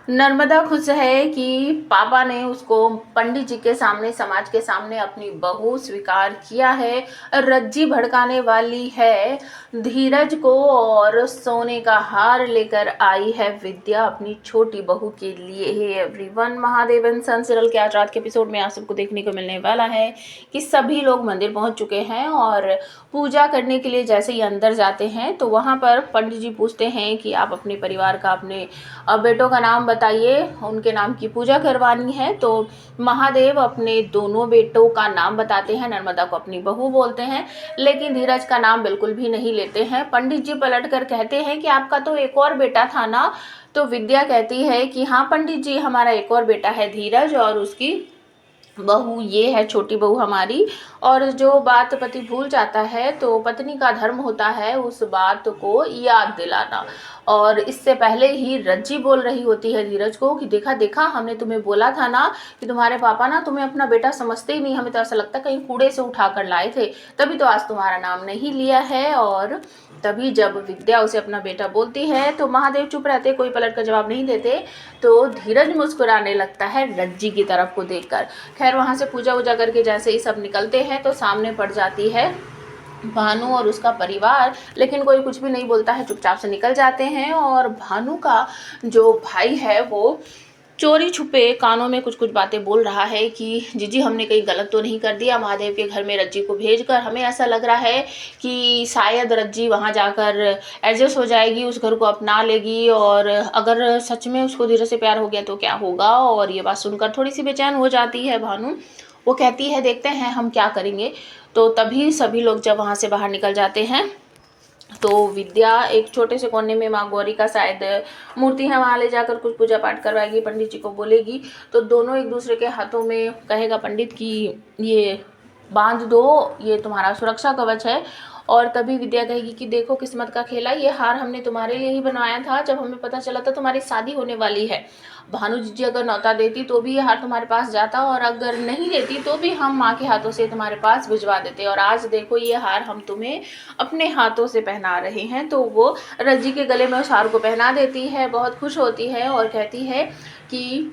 नर्मदा खुश है कि पापा ने उसको पंडित जी के सामने, समाज के सामने अपनी बहू स्वीकार किया है। रज्जी भड़काने वाली है धीरज को और सोने का हार लेकर आई है विद्या अपनी छोटी बहू के लिए। Hey everyone, Mahadev and son serial के आज रात के एपिसोड में आप सबको देखने को मिलने वाला है कि सभी लोग मंदिर पहुंच चुके हैं और पूजा करने के लिए जैसे ही अंदर जाते हैं तो वहां पर पंडित जी पूछते हैं कि आप अपने परिवार का, अपने बेटों का नाम बताइए, उनके नाम की पूजा करवानी है। तो महादेव अपने दोनों बेटों का नाम बताते हैं, नर्मदा को अपनी बहू बोलते हैं, लेकिन धीरज का नाम बिल्कुल भी नहीं लेते हैं। पंडित जी पलट कर कहते हैं कि आपका तो एक और बेटा था ना। तो विद्या कहती है कि हाँ पंडित जी, हमारा एक और बेटा है धीरज और उसकी बहू ये है छोटी बहू हमारी। और जो बात पति भूल जाता है तो पत्नी का धर्म होता है उस बात को याद दिलाना। और इससे पहले ही रज्जी बोल रही होती है धीरज को कि देखा देखा, हमने तुम्हें बोला था ना कि तुम्हारे पापा ना तुम्हें अपना बेटा समझते ही नहीं, हमें तो ऐसा लगता कहीं कूड़े से उठा कर लाए थे, तभी तो आज तुम्हारा नाम नहीं लिया है। और तभी जब विद्या उसे अपना बेटा बोलती है तो महादेव चुप रहते, कोई पलट कर जवाब नहीं देते। तो धीरज मुस्कुराने लगता है रज्जी की तरफ को देखकर। खैर वहाँ से पूजा वूजा करके जैसे ही सब निकलते हैं तो सामने पड़ जाती है भानु और उसका परिवार, लेकिन कोई कुछ भी नहीं बोलता है, चुपचाप से निकल जाते हैं। और भानु का जो भाई है वो चोरी छुपे कानों में कुछ कुछ बातें बोल रहा है कि जीजी हमने कहीं गलत तो नहीं कर दिया महादेव के घर में रज्जी को भेजकर। हमें ऐसा लग रहा है कि शायद रज्जी वहाँ जाकर एडजस्ट हो जाएगी, उस घर को अपना लेगी, और अगर सच में उसको धीरे से प्यार हो गया तो क्या होगा। और ये बात सुनकर थोड़ी सी बेचैन हो जाती है भानु। वो कहती है देखते हैं हम क्या करेंगे। तो तभी सभी लोग जब वहाँ से बाहर निकल जाते हैं तो विद्या एक छोटे से कोने में माँ गौरी का शायद मूर्ति है, वहाँ ले जाकर कुछ पूजा पाठ करवाएगी, पंडित जी को बोलेगी। तो दोनों एक दूसरे के हाथों में कहेगा पंडित कि ये बांध दो, ये तुम्हारा सुरक्षा कवच है। और तभी विद्या कहेगी कि देखो किस्मत का खेला, ये हार हमने तुम्हारे लिए ही बनवाया था जब हमें पता चला था तुम्हारी शादी होने वाली है। भानु जी अगर न्योता देती तो भी ये हार तुम्हारे पास जाता, और अगर नहीं देती तो भी हम माँ के हाथों से तुम्हारे पास भिजवा देते। और आज देखो ये हार हम तुम्हें अपने हाथों से पहना रहे हैं। तो वो रज्जी के गले में उस हार को पहना देती है, बहुत खुश होती है और कहती है कि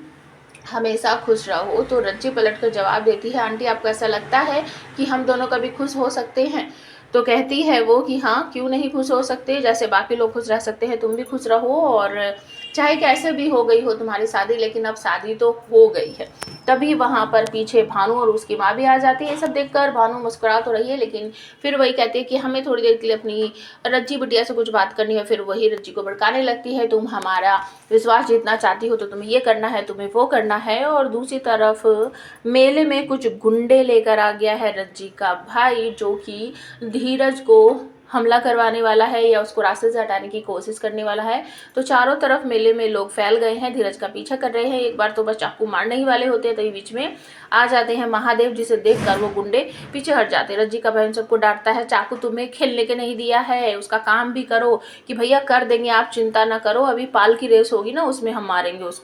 हमेशा खुश रहो। तो रज्जी पलट कर जवाब देती है आंटी आपको ऐसा लगता है कि हम दोनों कभी खुश हो सकते हैं। तो कहती है वो कि हाँ क्यों नहीं खुश हो सकते, जैसे बाकी लोग खुश रह सकते हैं तुम भी खुश रहो, और चाहे कैसे भी हो गई हो तुम्हारी शादी, लेकिन अब शादी तो हो गई है। तभी वहाँ पर पीछे भानु और उसकी माँ भी आ जाती है। ये सब देखकर भानु मुस्कुरा तो रही है, लेकिन फिर वही कहती है कि हमें थोड़ी देर के लिए अपनी रज्जी बिटिया से कुछ बात करनी है। फिर वही रज्जी को भड़काने लगती है, तुम हमारा विश्वास जीतना चाहती हो तो तुम्हें ये करना है, तुम्हें वो करना है। और दूसरी तरफ मेले में कुछ गुंडे लेकर आ गया है रज्जी का भाई, जो कि धीरज को हमला करवाने वाला है या उसको रास्ते से हटाने की कोशिश करने वाला है। तो चारों तरफ मेले में लोग फैल गए हैं, धीरज का पीछा कर रहे हैं। एक बार तो बस चाकू मारने ही वाले होते हैं, तभी बीच में आ जाते हैं महादेव, जिसे देखकर वो गुंडे पीछे हट जाते हैं। रज्जी का बहन सबको डांटता है चाकू तुम्हें खेलने के नहीं दिया है, उसका काम भी करो। कि भैया कर देंगे आप चिंता ना करो, अभी पाल की रेस होगी ना उसमें हम मारेंगे उसको।